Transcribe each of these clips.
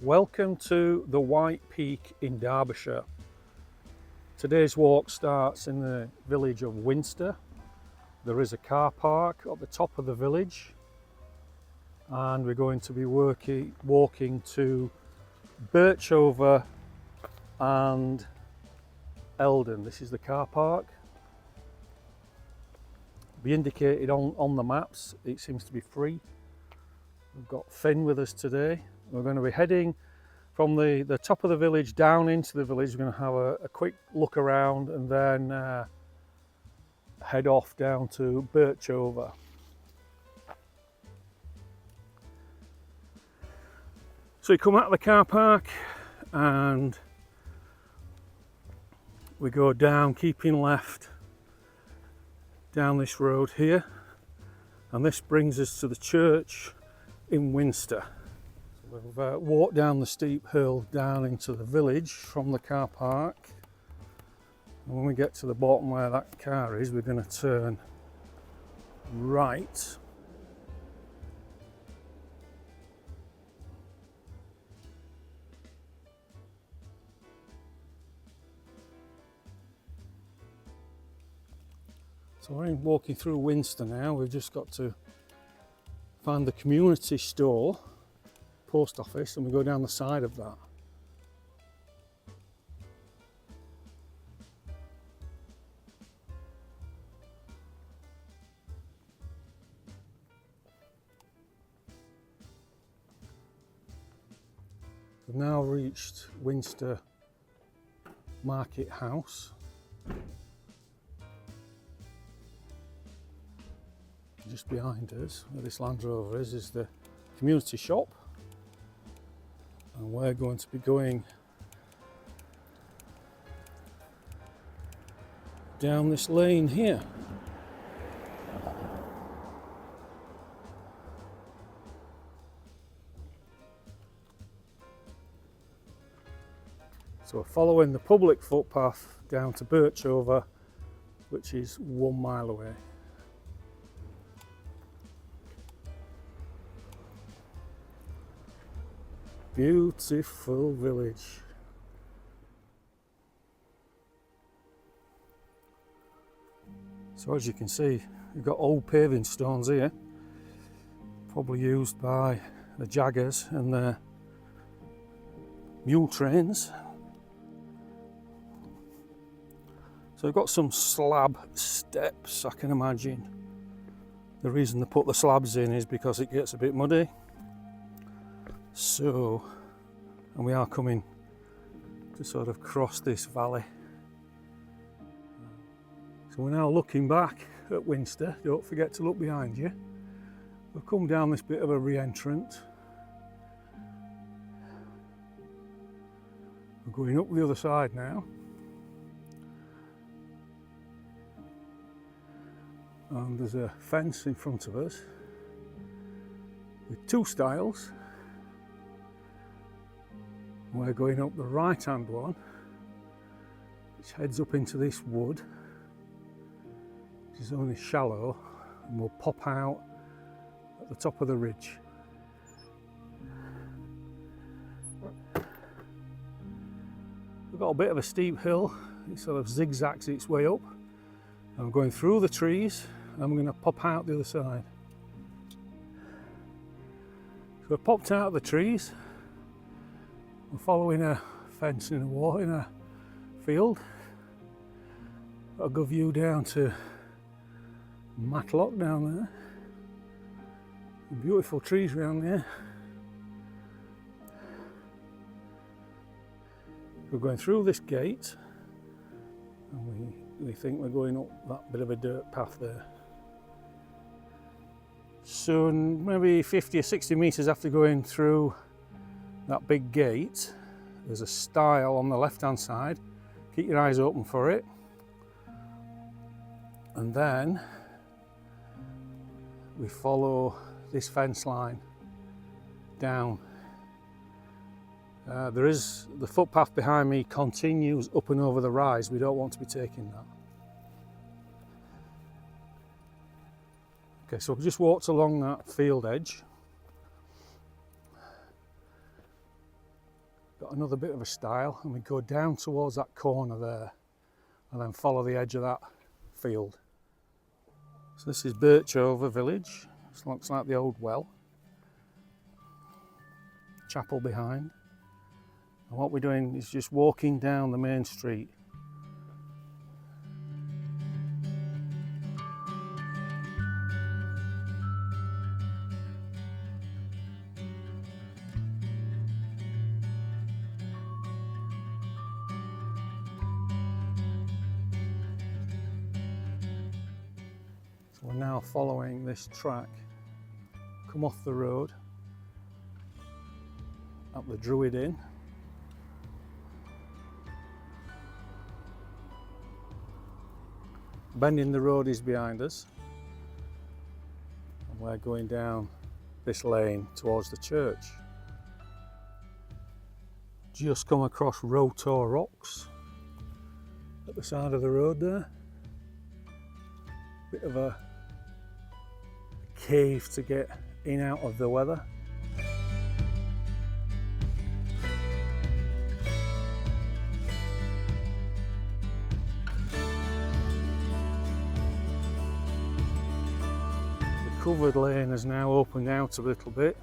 Welcome to the White Peak in Derbyshire. Today's walk starts in the village of Winster. There is a car park at the top of the village and we're going to be walking to Birchover and Elton. This is the car park. Be indicated on the maps. It seems to be free. We've got Finn with us today. We're going to be heading from the top of the village down into the village. We're going to have a quick look around and then head off down to Birchover. So you come out of the car park and we go down, keeping left down this road here, and this brings us to the church in Winster. So we've walked down the steep hill down into the village from the car park, and when we get to the bottom where that car is, we're going to turn right. So we're walking through Winster now. We've just got to find the community store, post office, and we go down the side of that. We've now reached Winster Market House. Just behind us, where this Land Rover is the community shop, and we're going to be going down this lane here. So we're following the public footpath down to Birchover, which is 1 mile away. Beautiful village. So as you can see, you've got old paving stones here, probably used by the jaggers and their mule trains. So we've got some slab steps, I can imagine. The reason they put the slabs in is because it gets a bit muddy. So, and we are coming to sort of cross this valley. So we're now looking back at Winster. Don't forget to look behind you. We've come down this bit of a re-entrant. We're going up the other side now. And there's a fence in front of us with two stiles. We're going up the right hand one, which heads up into this wood, which is only shallow, and we'll pop out at the top of the ridge. We've got a bit of a steep hill, it sort of zigzags its way up, and we're going through the trees, and we're going to pop out the other side. So we've popped out of the trees. We're following a fence in a field. Got a good view down to Matlock down there. Beautiful trees around there. We're going through this gate, and we think we're going up that bit of a dirt path there. So maybe 50 or 60 metres after going through that big gate, there's a stile on the left hand side. Keep your eyes open for it. And then we follow this fence line down. There is the footpath behind me continues up and over the rise. We don't want to be taking that. Okay, so we just walked along that field edge. got another bit of a stile, and we go down towards that corner there and then follow the edge of that field. So this is Birchover village. This looks like the old well. Chapel behind. And what we're doing is just walking down the main street. So we're now following this track, come off the road, up the Druid Inn. Bending the road is behind us, and we're going down this lane towards the church. Just come across Rotor Rocks at the side of the road there. Bit of a cave to get in out of the weather. The covered lane has now opened out a little bit,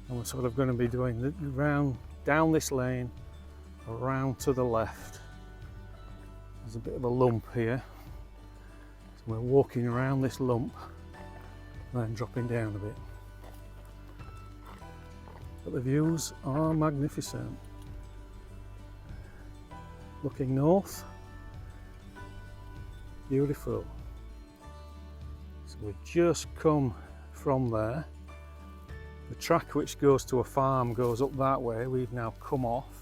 and we're sort of going to be doing the round down this lane, around to the left. There's a bit of a lump here, so we're walking around this lump and then dropping down a bit. But the views are magnificent. Looking north, beautiful. So we've just come from there. The track which goes to a farm goes up that way. We've now come off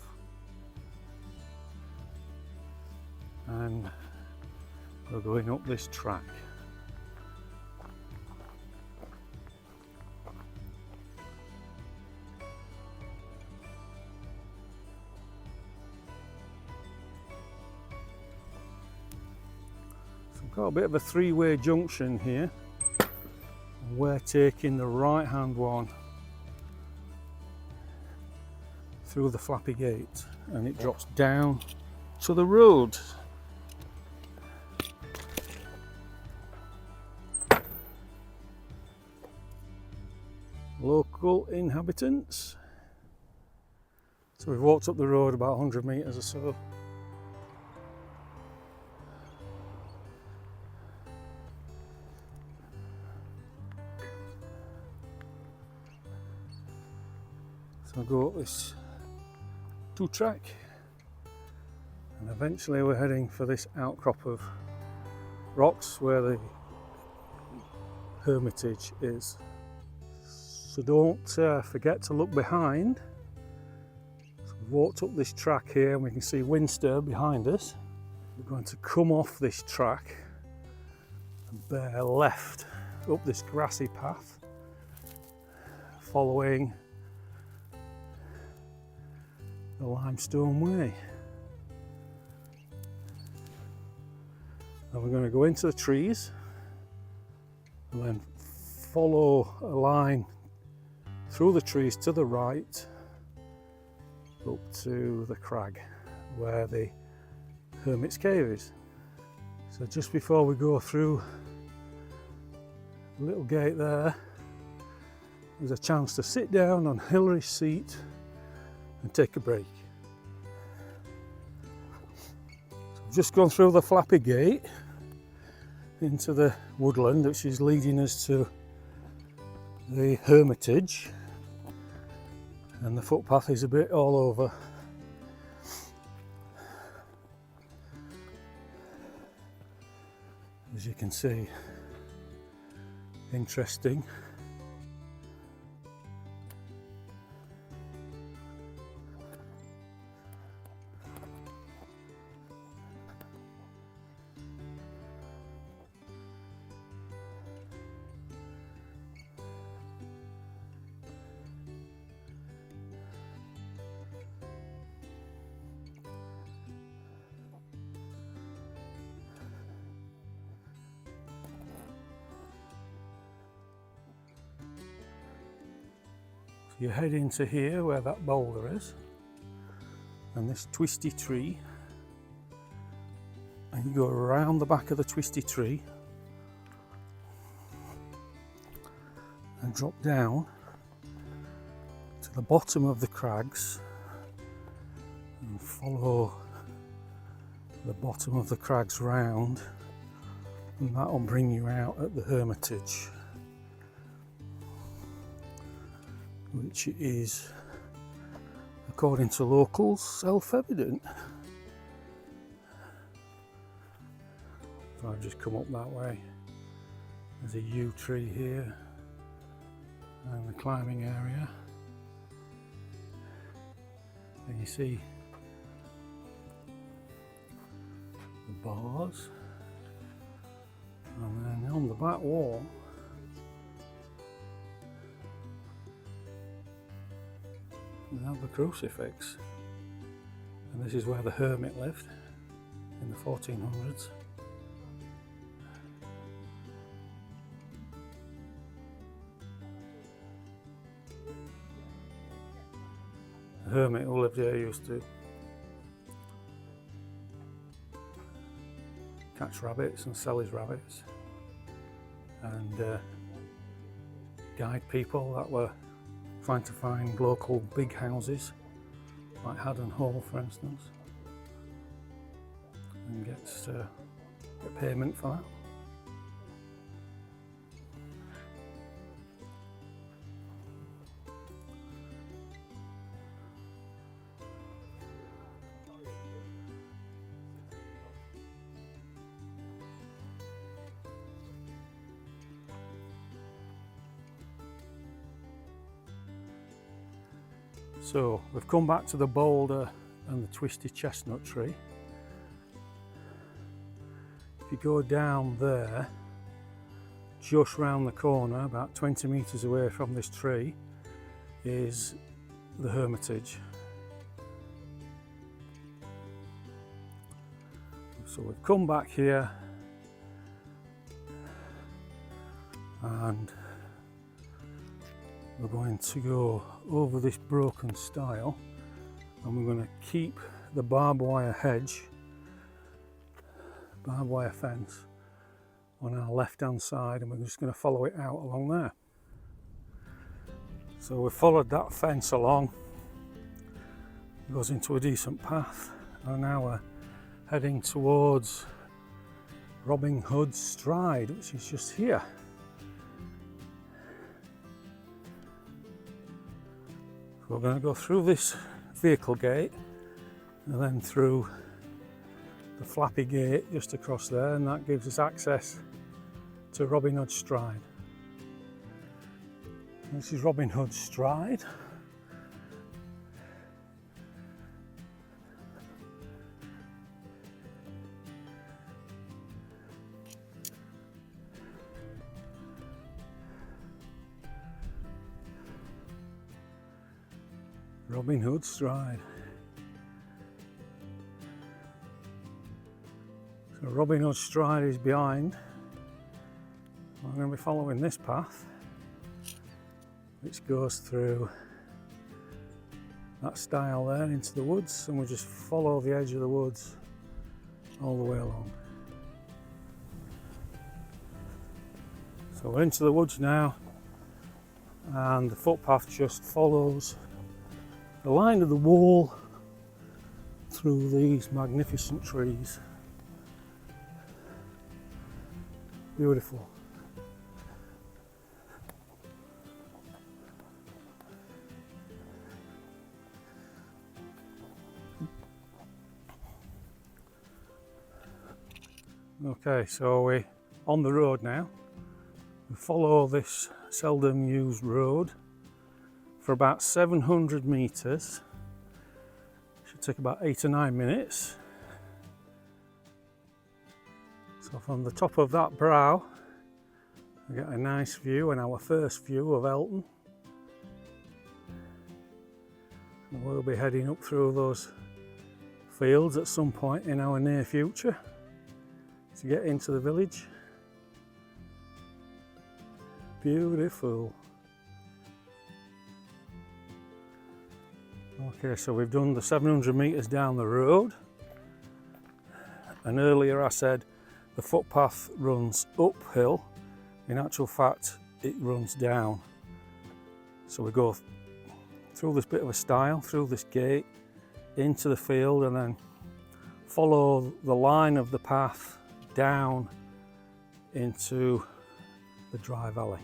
and we're going up this track. So we've got a bit of a three-way junction here, and we're taking the right-hand one through the Flappy Gate, and it drops down to the road. Local inhabitants. So we've walked up the road about 100 metres or so. So I'll go up this two-track, and eventually we're heading for this outcrop of rocks where the Hermitage is. So don't forget to look behind. So we've walked up this track here and we can see Winster behind us. We're going to come off this track and bear left up this grassy path, following the limestone way. And we're going to go into the trees and then follow a line through the trees to the right up to the crag where the Hermit's cave is. So just before we go through the little gate there, there's a chance to sit down on Hillary's seat and take a break. So we've just gone through the Flappy Gate into the woodland, which is leading us to the Hermitage, and the footpath is a bit all over. As you can see, interesting. You head into here where that boulder is, and this twisty tree, and you go around the back of the twisty tree and drop down to the bottom of the crags and follow the bottom of the crags round, and that will bring you out at the Hermitage, which is, according to locals, self-evident. So I've just come up that way. There's a yew tree here and the climbing area, and you see the bars, and then on the back wall we have the crucifix, and this is where the hermit lived in the 1400s. The hermit who lived here used to catch rabbits and sell his rabbits, and guide people that were trying to find local big houses like Haddon Hall, for instance, and get payment for that. So we've come back to the boulder and the twisty chestnut tree. If you go down there, just round the corner, about 20 metres away from this tree, is the Hermitage. So we've come back here, and we're going to go over this broken stile, and we're going to keep the barbed wire fence on our left hand side, and we're just going to follow it out along there. So we've followed that fence along, it goes into a decent path, and now we're heading towards Robin Hood's Stride, which is just here. We're going to go through this vehicle gate and then through the flappy gate just across there, and that gives us access to Robin Hood's Stride. This is Robin Hood's Stride. Robin Hood's Stride. So Robin Hood's Stride is behind. I'm going to be following this path, which goes through that stile there into the woods, and we'll just follow the edge of the woods all the way along. So we're into the woods now, and the footpath just follows the line of the wall through these magnificent trees. Beautiful. Okay, so we're on the road now. We follow this seldom used road for about 700 metres. Should take about 8 or 9 minutes. So from the top of that brow, we get a nice view, and our first view of Elton. And we'll be heading up through those fields at some point in our near future to get into the village. Beautiful. Okay, so we've done the 700 metres down the road, and earlier I said the footpath runs uphill. In actual fact, it runs down. So we go through this bit of a stile, through this gate, into the field, and then follow the line of the path down into the dry valley.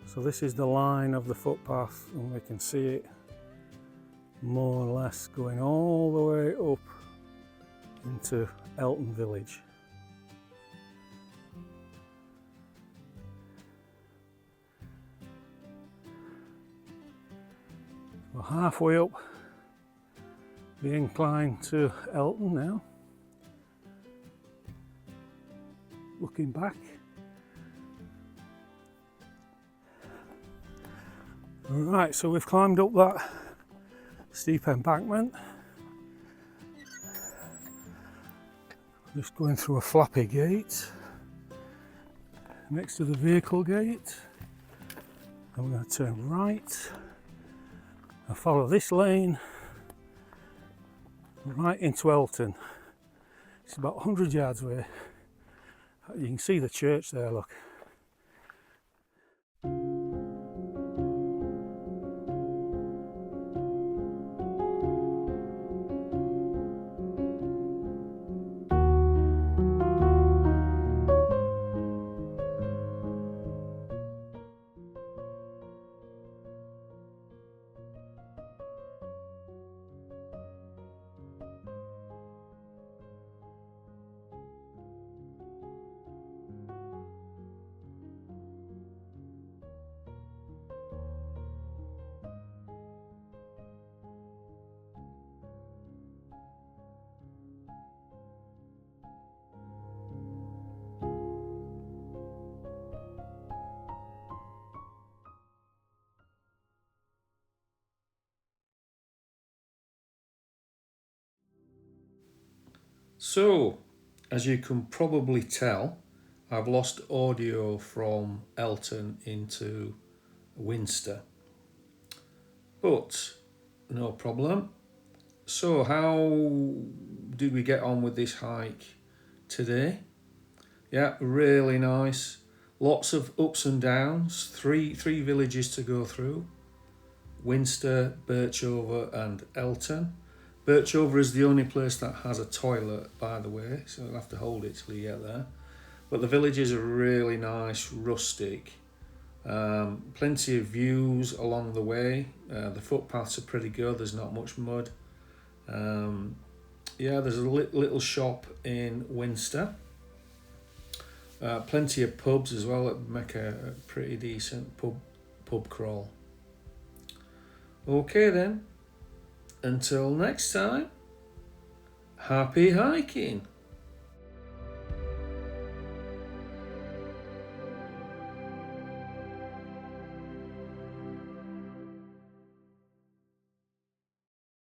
So this is the line of the footpath, and we can see it more or less going all the way up into Elton village. We're halfway up the incline to Elton now. Looking back. Right, so we've climbed up that steep embankment. Just going through a flappy gate next to the vehicle gate. And we're going to turn right and follow this lane right into Elton. It's about 100 yards away. You can see the church there, look. So, as you can probably tell, I've lost audio from Elton into Winster. But no problem. So how did we get on with this hike today? Yeah, really nice. Lots of ups and downs. Three villages to go through. Winster, Birchover and Elton. Birchover is the only place that has a toilet, by the way, so you'll have to hold it till you get there. But the villages are really nice, rustic. Plenty of views along the way. The footpaths are pretty good, there's not much mud. Yeah, there's a little shop in Winster. Plenty of pubs as well that make a pretty decent pub crawl. Okay then, until next time, happy hiking!